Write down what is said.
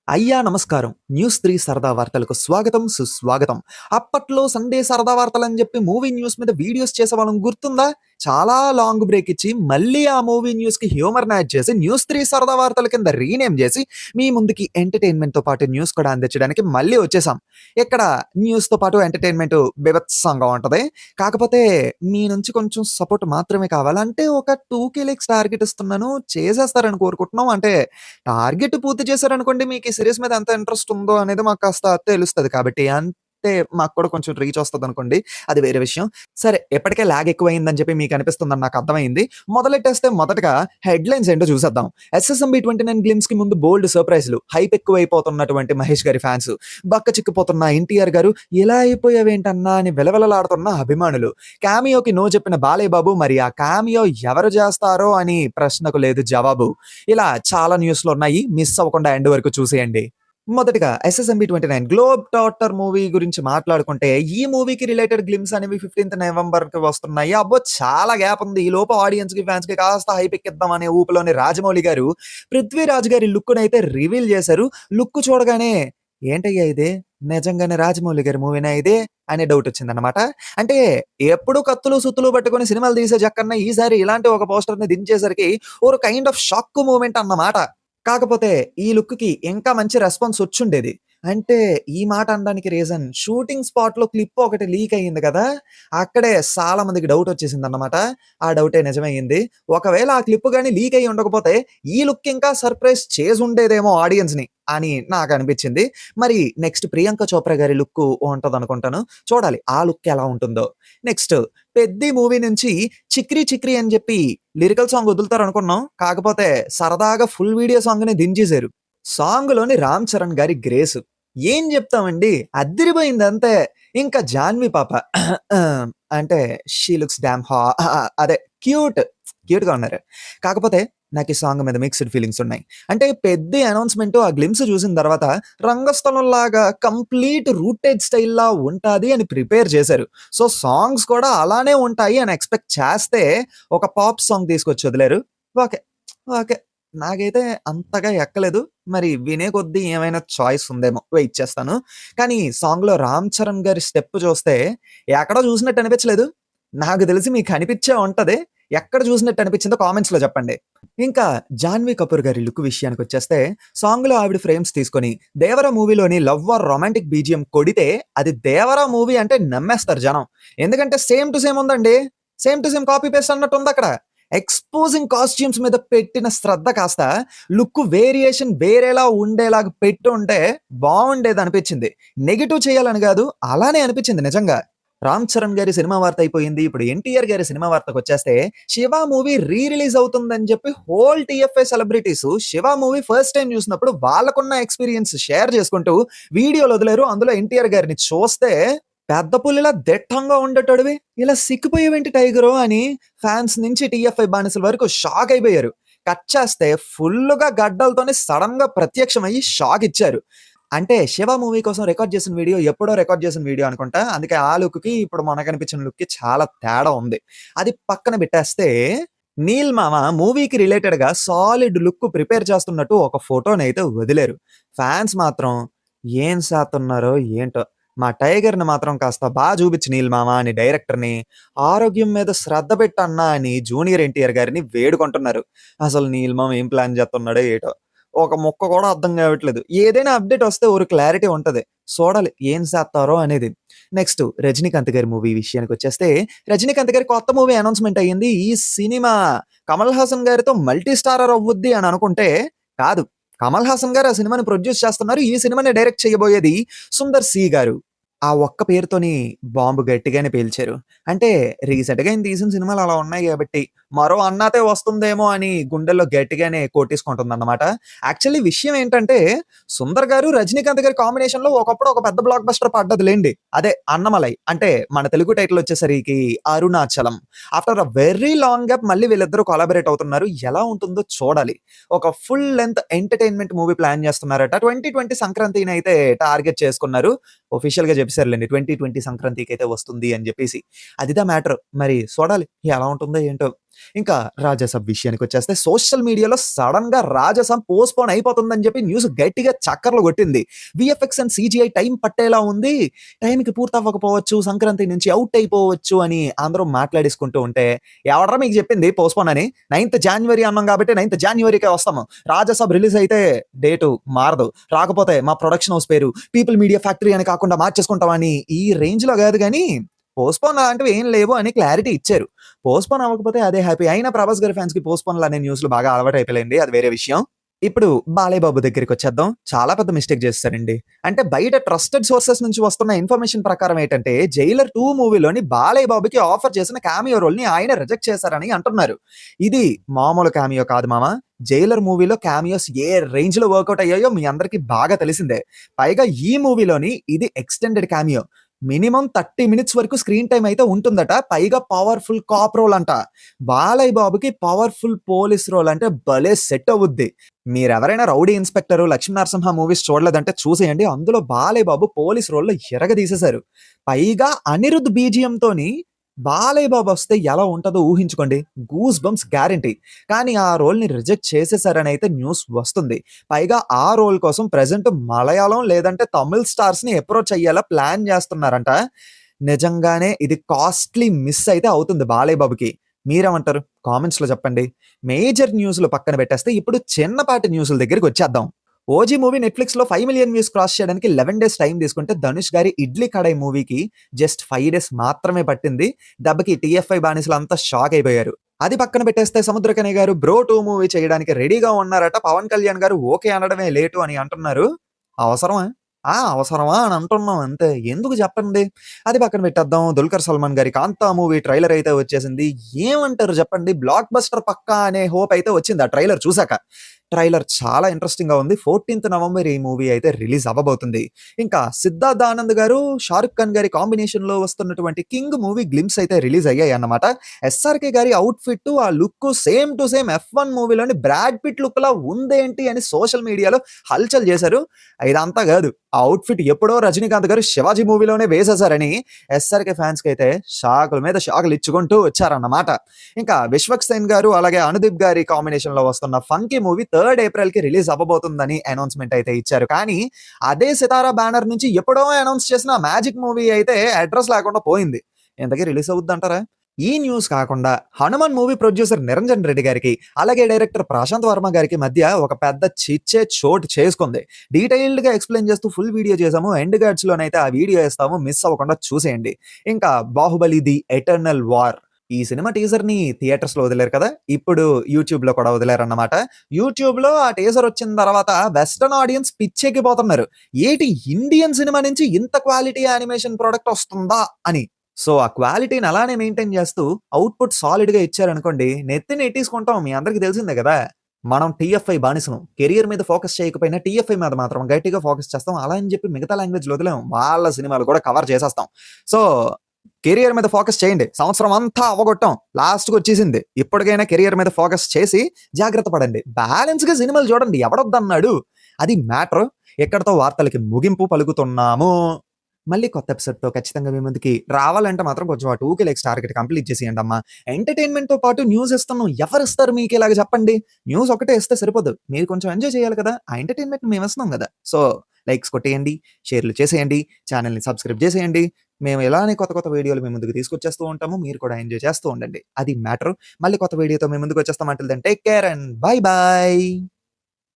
అయ్యా నమస్కారం. న్యూస్ 3 సరదా వార్తలకు స్వాగతం, సుస్వాగతం. అప్పట్లో సండే సరదా వార్తలని జెప్పి మూవీ న్యూస్ మీద వీడియోస్ చేసేవాళ్ళం గుర్తుందా? చాలా లాంగ్ బ్రేక్ ఇచ్చి మళ్ళీ ఆ మూవీ న్యూస్‌కి హ్యూమర్‌ని యాడ్ చేసి న్యూస్ 3 సరదా వార్తల కింద రీనేమ్ జేసి మీ ముందుకి ఎంటర్‌టైన్‌మెంట్‌తో పాటు న్యూస్ కూడా అందించడానికి మళ్ళీ వచ్చేసాం. ఇక్కడ న్యూస్‌తో పాటు ఎంటర్‌టైన్‌మెంట్ బీభత్సంగా ఉంటది. కాకపోతే మీ నుంచి కొంచెం సపోర్ట్ మాత్రమే కావాలి. అంటే ఒక 2,000 లైక్స్ టార్గెట్ ఇస్తున్నాను. చేసేస్తారని కోరుకుంటున్నాం. అంటే టార్గెట్ పూర్తి చేశారనుకోండి మీకు ఈ సీరీస్ మీద ఎంత ఇంట్రెస్ట్ ఉందో అనేది మాకు కాస్త తెలుస్తది కాబట్టి. అంటే మాకు కూడా కొంచెం రీచ్ వస్తదనుకోండి. అది వేరే విషయం. సరే ఇప్పటికే లాగ్ ఎక్కువయిందని చెప్పి మీకు అనిపిస్తుందని నాకు అర్థమైంది. మొదలెట్టేస్తే మొదటగా హెడ్‌లైన్స్ ఏంటో చూసేద్దాం. ఎస్ఎస్ఎంబీ 29 గ్లిమ్స్‌కి ముందు బోల్డ్ సర్‌ప్రైజ్‌లు. హైప్ ఎక్కువైపోతున్నటువంటి మహేష్ గారి ఫ్యాన్స్. బక్క చిక్కిపోతున్న ఎన్టీఆర్ గారు ఇలా అయిపోయావేంటన్నా అని విలవిలలాడుతున్న అభిమానులు. క్యామియోకి నో చెప్పిన బాలయ్య బాబు మరి ఆ క్యామియో ఎవరు చేస్తారో అని ప్రశ్నకు లేదు జవాబు. ఇలా చాలా న్యూస్‌లున్నాయి. మిస్ అవ్వకుండా ఎండ్ వరకు చూసేయండి. మొదటగా 'ఎస్ఎస్ఎంబీ 29' గ్లోబ్ టాటర్ మూవీ గురించి మాట్లాడుకుంటే, ఈ మూవీకి రిలేటెడ్ గ్లిమ్స్ అనేవి 15థ్ నవంబర్‌కి వస్తున్నాయి. అబ్బో! చాలా గ్యాప్ ఉంది. ఈలోపు ఆడియన్స్‌కి, ఫ్యాన్స్‌కి కాస్త హైప్ ఎక్కిద్దాం అనే ఊపులోని రాజమౌళి గారు 'పృథ్వీరాజ్' గారి లుక్‌నైతే రివీల్ చేశారు. లుక్ చూడగానే ఏంటయ్యా ఇది? నిజంగానే రాజమౌళి గారి మూవీనా ఇది? అనే డౌట్ వచ్చిందన్నమాట. అంటే ఎప్పుడు కత్తులు, సుత్తులు పట్టుకొని సినిమాలు తీసే జక్కన్న ఈసారి ఇలాంటి ఒక పోస్టర్‌ని దించేసరికి ఒక కైండ్ ఆఫ్ షాక్ మూవ్‌మెంట్ అన్నమాట. కాకపోతే ఈ లుక్‌కి ఇంకా మంచి రెస్పాన్స్ వచ్చుండేది. అంటే ఈ మాట అనడానికి రీజన్ షూటింగ్ స్పాట్‌లో క్లిప్ ఒకటి లీక్ అయింది కదా! అక్కడే చాలా మందికి డౌట్ వచ్చేసిందన్నమాట. ఆ డౌటే నిజమయింది. ఒకవేళ ఆ క్లిప్ గాని లీక్ అయ్యి ఉండకపోతే ఈ లుక్ ఇంకా సర్ప్రైజ్ చేసుండేదేమో ఆడియన్స్‌ని అని నాకనిపించింది. మరి నెక్స్ట్ ప్రియాంక చోప్రా గారి లుక్ ఉంటదనుకుంటాను. చూడాలి ఆ లుక్ ఎలా ఉంటుందో. నెక్స్ట్ 'పెద్ది' మూవీ నుంచి 'చిక్రీ చిక్రీ' అని చెప్పి లిరికల్ సాంగ్ వదులుతారనుకున్నాం. కాకపోతే సరదాగా ఫుల్ వీడియో సాంగ్‌ని దించేశారు. సాంగ్‌లోని 'రామ్ చరణ్' గారి గ్రేస్. ఏం జెప్తామండి అద్దిరిపోయింది అంతే. ఇంకా 'జాన్వి' పాప అంటే షీ లుక్స్ డామ్ అదే క్యూట్. క్యూట్‌గా ఉన్నారు. కాకపోతే నాకు ఈ సాంగ్ మీద మిక్స్డ్ ఫీలింగ్స్ ఉన్నాయి. అంటే 'పెద్ది' అనౌన్స్‌మెంట్ ఆ గ్లిమ్స్ చూసిన తర్వాత రంగస్థలంలాగా కంప్లీట్ రూటెడ్ స్టైల్‌లా ఉంటాది అని ప్రిపేర్ చేశారు. సో, సాంగ్స్ కూడా అలానే ఉంటాయి అని ఎక్స్‌పెక్ట్ చేస్తే ఒక పాప్ సాంగ్ తీసుకొచ్చి వదిలారు. ఓకే. ఓకే. నాకైతే అంతగా ఎక్కలేదు. మరి వినే కొద్దీ ఏమైనా చాయిస్ ఉందేమో వెయిట్ చేస్తాను. కానీ సాంగ్‌లో 'రామ్ చరణ్' గారి స్టెప్ చూస్తే ఎక్కడో చూసినట్టు అనిపించలేదు. నాకు తెలిసి మీకు అనిపించే ఉంటది. ఎక్కడ చూసినట్టు అనిపించిందో కామెంట్స్‌లో చెప్పండి. ఇంకా 'జాన్వీ కపూర్' గారి లుక్ విషయానికొచ్చేస్తే సాంగ్‌లో ఆవిడ ఫ్రేమ్స్ తీసుకొని 'దేవర' మూవీలోని లవ్ ఆర్ రొమాంటిక్ బీజీఎం కొడితే అది 'దేవర' మూవీ అంటే నమ్మేస్తారు జనం. ఎందుకంటే సేమ్ టు సేమ్ ఉందండి. Same to same copy paste అన్నట్టుందక్కడ. ఎక్స్‌పోజింగ్ కాస్ట్యూమ్స్ మీద పెట్టిన శ్రద్ధ కాస్త లుక్ వేరియేషన్ వేరేలా ఉండేలాగా పెట్టుంటే బావుండేదనిపించింది. నెగెటివ్ చేయాలని గాదు. అలానే అనిపించింది నిజంగా. 'రామ్ చరణ్' గారి సినిమా వార్త అయిపోయింది. ఇప్పుడు 'ఎన్టీఆర్' గారి సినిమా వార్తకొచ్చేస్తే 'శివ' మూవీ రిలీజ్ అవుతుందని చెప్పి whole TFI celebrities 'Shiva' movie first time చూసినప్పుడు వాళ్ళకున్న ఎక్స్‌పీరియన్స్ షేర్ చేసుకుంటూ వీడియోలు వదిలారు. అందులో 'ఎన్టీఆర్' గారిని చూస్తే పెద్ద పులిలా దిట్టంగా ఉండేటోడివి ఇలా సిక్కిపోయావేంటి టైగరు అని ఫ్యాన్స్ నుంచి టీఎఫ్ఐ బానిసల వరకు షాక్ అయిపోయారు. కట్ చేస్తే ఫుల్లుగా గడ్డలతోని సడెన్‌గా ప్రత్యక్షమయ్యి షాక్ ఇచ్చారు. అంటే 'శివ' మూవీ కోసం రికార్డ్ చేసిన వీడియో ఎప్పుడో రికార్డ్ చేసిన వీడియో అనుకుంటా. అందుకే ఆ లుక్‌కి ఇప్పుడు మనకనిపించిన లుక్‌కి చాలా తేడా ఉంది. అది పక్కన పెట్టేస్తే 'నీల్ మామ' మూవీకి రిలేటెడ్‌గా సాలిడ్ లుక్ ప్రిపేర్ చేస్తున్నట్టు ఒక ఫోటోనైతే వదిలారు. ఫ్యాన్స్ మాత్రం ఏం సాతున్నారో ఏంటో! మా టైగర్‌ని మాత్రం కాస్త చూపించు 'నీల్ మామ' అని డైరెక్టర్‌ని, ఆరోగ్యం మీద శ్రద్ధ పెట్టన్నా అని జూనియర్ ఎన్టీఆర్ గారిని వేడుకుంటున్నారు. అసలు 'నీల్ మామ' ఏం ప్లాన్ చేస్తున్నాడో ఏటో! ఒక ముక్క కూడా అర్థం కావట్లేదు. ఏదైనా అప్‌డేట్ వస్తే ఒక క్లారిటీ ఉంటది. చూడాలి ఏం చేత్తారో అనేది. నెక్స్ట్ 'రజనీకాంత్' గారి మూవీ విషయానికొచ్చేస్తే 'రజనీకాంత్' గారి కొత్త మూవీ అనౌన్స్‌మెంట్ అయ్యింది. ఈ సినిమా కమల్ హాసన్ గారితో మల్టీ స్టారర్ అవ్వుద్ది అని అనుకుంటే కాదు. కమల్ హాసన్ గారు ఆ సినిమాని ప్రొడ్యూస్ చేస్తున్నారు. ఈ సినిమాని డైరెక్ట్ చేయబోయేది సుందర్ సి గారు. ఆ ఒక్క పేరుతోని బాంబ్ గట్టిగానే పేల్చారు. అంటే రీసెంట్‌గా ఈయన తీసిన సినిమాలు అలా ఉన్నాయి గాబట్టి, మరో 'అన్నాతే' వస్తుందేమో అని గుండెల్లో గట్టిగానే కొట్టేసుకుంటుందన్నమాట. యాక్చువల్లీ విషయం ఏంటంటే, 'సుందర్' గారు, 'రజనీకాంత్' గారి కాంబినేషన్‌లో ఒకప్పుడు ఒక పెద్ద బ్లాక్ బస్టర్ పడ్డదిలెండి. అదే 'అన్నమలై' అంటే మన తెలుగు టైటిల్ వచ్చేసరికి 'Arunachalam'. After a very long gap మళ్ళీ వీళ్ళిద్దరూ కొలాబరేట్ అవుతున్నారు. ఎలా ఉంటుందో చూడాలి. ఒక full length entertainment movie plan చేస్తున్నారట. 2020 సంక్రాంతినైతే టార్గెట్ చేసుకున్నారు. ఆఫీషియల్‌గా చెప్పేసారులెండి. 2020 సంక్రాంతికైతే వస్తుంది అని జెప్పేసి. అదిదా మ్యాటర్. మరి చూడాలి ఎలా ఉంటుందో ఏంటో. ఇంకా 'రాజాసాబ్' విషయానికొచ్చేస్తే సోషల్ మీడియాలో సడెన్‌గా 'రాజాసాబ్' పోస్ట్‌పోన్ అయిపోతుందని చెప్పి న్యూస్ గట్టిగా చక్కర్లు కొట్టింది. వీఎఫ్ఎక్స్ అండ్ సీజీఐ టైం పట్టేలా ఉంది. టైంకి పూర్తవ్వకపోవచ్చు. సంక్రాంతి నుంచి ఔట్ అయిపోవచ్చు అని అందరూ మాట్లాడేసుకుంటూ ఉంటే, ఎవడ్రా మీకు చెప్పింది పోస్ట్‌పోన్ అని? 9థ్ జాన్యువరి అన్నాం కాబట్టి 9థ్ జాన్యువరికే వస్తాము. 'రాజాసాబ్' రిలీజ్ అయితే డేటు మారదు. రాకపోతే మా ప్రొడక్షన్ హౌస్ పేరు 'పీపుల్ మీడియా ఫ్యాక్టరీ' అని కాకుండా మార్చేసుకుంటామని ఈ రేంజ్‌లో గాదు గానీ, పోస్ట్‌పోన్ అలాంటివి ఏం లేవు అని క్లారిటీ ఇచ్చారు. పోస్ట్‌పోన్ అవ్వకపోతే అదే హ్యాపీ. అయినా 'ప్రభాస్' గారి ఫ్యాన్స్‌కి పోస్ట్‌పోన్‌లనే న్యూస్‌లు బాగా అలవాటయిపోయాయిలెండి. అది వేరే విషయం. ఇప్పుడు 'బాలయ్య బాబు' దగ్గరికొచ్చేద్దాం. చాలా పెద్ద మిస్టేక్ చేసేసారండి. అంటే బయట ట్రస్టెడ్ సోర్సెస్ నుంచి వస్తున్న ఇన్ఫర్మేషన్ ప్రకారం ఏంటంటే, 'జైలర్ 2' మూవీలోని బాలయ్య బాబుకి ఆఫర్ చేసిన క్యామియో రోల్‌ని ఆయన రిజెక్ట్ చేశారని అంటున్నారు. ఇది మామూలు క్యామియో కాదు మామ. 'జైలర్' మూవీలో క్యామియోస్ ఏ రేంజ్‌లో వర్కౌట్ అయ్యాయో మీ అందరికీ బాగా తెలిసిందే. పైగా ఈ మూవీలోని ఇది ఎక్స్‌టెండెడ్ క్యామియో. మినిమమ్ 30 మినిట్స్ వరకు స్క్రీన్ టైమ్ అయితే ఉంటుందట. పైగా పవర్‌ఫుల్ కాప్ రోల్ అంట. బాలయ్య బాబుకి పవర్‌ఫుల్ పోలీస్ రోల్ అంటే భలే సెట్ అవుద్ది. మీరెవరైనా 'Rowdy Inspector', 'Lakshmi Narasimha' movies చూడలేదంటే చూసేయండి. అందులో బాలయ్య బాబు పోలీస్ రోల్‌లో ఇరగదీసేశారు. పైగా అనిరుద్ బీజీఎంతోని బాలయ్య బాబు వస్తే ఎలా ఉంటదో ఊహించుకోండి. Goose bumps guarantee. కానీ ఆ రోల్‌ని రిజెక్ట్ చేసేసారనైతే న్యూస్ వస్తుంది. పైగా ఆ రోల్ కోసం ప్రెజెంట్ మలయాళం లేదంటే తమిళ్ స్టార్స్‌ని అప్రోచ్ అయ్యేలా ప్లాన్ చేస్తున్నారంట. నిజంగానే ఇది కాస్ట్‌లీ మిస్ అయితే అవుతుంది బాలయ్య బాబుకి. మీరేమంటారు? కామెంట్స్‌లో చెప్పండి. మేజర్ న్యూస్‌లు పక్కన పెట్టేస్తే ఇప్పుడు చిన్నపాటి న్యూస్‌ల దగ్గరికొచ్చేద్దాం. 'ఓజీ' మూవీ నెట్‌ఫ్లిక్స్‌లో 5,000,000 వ్యూస్ క్రాస్ చేయడానికి 11 డేస్ టైం తీసుకుంటే, ధనుష్ గారి 'ఇడ్లీ కడాయి' మూవీకి జస్ట్ 5 డేస్ మాత్రమే పట్టింది. దెబ్బకి టీఎఫ్ఐ బానిసలంతా షాక్ అయిపోయారు. అది పక్కన పెట్టేస్తే 'సముద్రకని' గారు 'బ్రో 2' మూవీ చేయడానికి రెడీగా ఉన్నారట. పవన్ కళ్యాణ్ గారు ఓకే అనడమే లేటు అని అంటున్నారు. అవసరమా? అవసరమా అని అంటున్నాం అంతే. ఎందుకు చెప్పండి? అది పక్కన పెట్టేద్దాం. 'దుల్కర్ సల్మాన్' గారి 'కాంతా' మూవీ ట్రైలర్ అయితే వచ్చేసింది. ఏమంటారు చెప్పండి? బ్లాక్ బస్టర్ పక్కా అనే హోప్ అయితే వచ్చింది ఆ ట్రైలర్ చూసాక. ట్రైలర్ చాలా ఇంట్రెస్టింగ్‌గా ఉంది. 14థ్ నవంబర్ ఈ మూవీ అయితే రిలీజ్ అవ్వబోతుంది. ఇంకా 'సిద్ధార్థ్ ఆనంద్' గారు, 'షారుఖ్ ఖాన్' గారి కాంబినేషన్‌లో వస్తున్నటువంటి 'కింగ్' మూవీ గ్లింప్స్ అయితే రిలీజ్ అయ్యాయన్నమాట. ఎస్ఆర్‌కే గారి అవుట్‌ఫిట్, ఆ look same to same F one మూవీలోని బ్రాడ్ పిట్ లుక్‌లా ఉందేంటి అని సోషల్ మీడియాలో హల్చల్ చేశారు. ఇదంతా కాదు. ఆ అవుట్‌ఫిట్ ఎప్పుడో రజనీకాంత్ గారు 'శివాజీ' మూవీలోనే వేసేసారని ఎస్ఆర్‌కే ఫ్యాన్స్‌కైతే షాకుల మీద షాకులు ఇచ్చుకుంటూ వచ్చారన్నమాట. ఇంకా 'విశ్వక్ సేన్' గారు అలాగే 'అనుదీప్' గారి కాంబినేషన్‌లో వస్తున్న 'ఫంకీ' మూవీ 3 ఏప్రిల్‌కి రిలీజ్ అవ్వబోతుందని అనౌన్స్‌మెంట్ అయితే ఇచ్చారు. కానీ అదే 'సితారా' బ్యానర్ నుంచి ఎప్పుడో అనౌన్స్ చేసిన 'మ్యాజిక్' మూవీ అయితే అడ్రెస్ లేకుండా పోయింది. ఇంతకీ రిలీజ్ అవుద్దంటారా? ఈ న్యూస్ కాకుండా 'హనుమాన్' మూవీ ప్రొడ్యూసర్ నిరంజన్ రెడ్డి గారికి, అలాగే డైరెక్టర్ ప్రశాంత్ వర్మ గారికి మధ్య ఒక పెద్ద చిచ్చే చోటు చేసుకుంది. డీటెయిల్డ్‌గా ఎక్స్‌ప్లెయిన్ చేస్తూ ఫుల్ వీడియో చేసాము. ఎండ్ కార్డ్స్‌లోనైతే ఆ వీడియో ఏస్తాము. మిస్ అవ్వకుండా చూసేయండి. ఇంకా 'బాహుబలి: ది ఎటర్నల్ వార్' ఈ సినిమా టీజర్‌ని థియేటర్స్‌లో వదిలారు కదా! ఇప్పుడు యూట్యూబ్‌లో కూడా వదిలారన్నమాట. యూట్యూబ్‌లో ఆ టీజర్ వచ్చిన తర్వాత వెస్టర్న్ ఆడియన్స్ పిచ్చెక్కిపోతున్నారు. ఏటి ఇండియన్ సినిమా నుంచి ఇంత క్వాలిటీ యానిమేషన్ ప్రొడక్ట్ వస్తుందా అని. సో, ఆ క్వాలిటీని అలానే మెయింటైన్ చేస్తూ అవుట్‌పుట్ సాలిడ్‌గా ఇచ్చారనుకోండి, నెత్తిన ఎట్టేసుకుంటాం. మీ అందరికి తెలిసిందే గదా! మనం టీఎఫ్ఐ బానిసలం. కెరియర్ మీద ఫోకస్ చేయకపోయినా టీఎఫ్ఐ మీద మాత్రం గట్టిగా ఫోకస్ చేస్తాం. అలా అని చెప్పి మిగతా లాంగ్వేజ్‌లు వదిలాం. వాళ్ళ సినిమాలు కూడా కవర్ చేసేస్తాం. సో, కెరియర్ మీద ఫోకస్ చేయండి. సంవత్సరం అంతా అవ్వగొట్టాం. లాస్ట్‌కొచ్చేసింది. ఇప్పటికైనా కెరియర్ మీద ఫోకస్ చేసి జాగ్రత్త పడండి. బ్యాలెన్స్‌గా సినిమాలు చూడండి. ఎవడొద్దన్నాడు? అది మ్యాటర్. ఇక్కడితో వార్తలకి ముగింపు పలుకుతున్నాము. మళ్ళీ కొత్త ఎపిసోడ్‌తో ఖచ్చితంగా మీ ముందుకి రావాలంటే మాత్రం కొంచెం ఆ 2,000 లైక్స్ టార్గెట్ కంప్లీట్ చేసేయండమ్మా. ఎంటర్‌టైన్‌మెంట్‌తో పాటు న్యూస్ ఇస్తున్నాం. ఎవరిస్తారు మీకిలాగ చెప్పండి? న్యూస్ ఒకటే ఇస్తే సరిపోదు. మీరు కొంచెం ఎంజాయ్ చేయాలి కదా! ఆ ఎంటర్‌టైన్‌మెంట్ మేమిస్తున్నాం గదా! సో, లైక్స్ కొట్టేయండి, షేర్‌లు చేసేయండి, ఛానెల్‌ని సబ్స్క్రైబ్ చేసేయండి. మేము ఇలానే కొత్త కొత్త వీడియోలు మీ ముందుకు తీసుకొచ్చేస్తూ ఉంటాము. మీరు కూడా ఎంజాయ్ చేస్తూ ఉండండి. అది మ్యాటర్. మళ్ళీ కొత్త వీడియోతో మీ ముందుకొచ్చేస్తాం. Until then take care and bye by.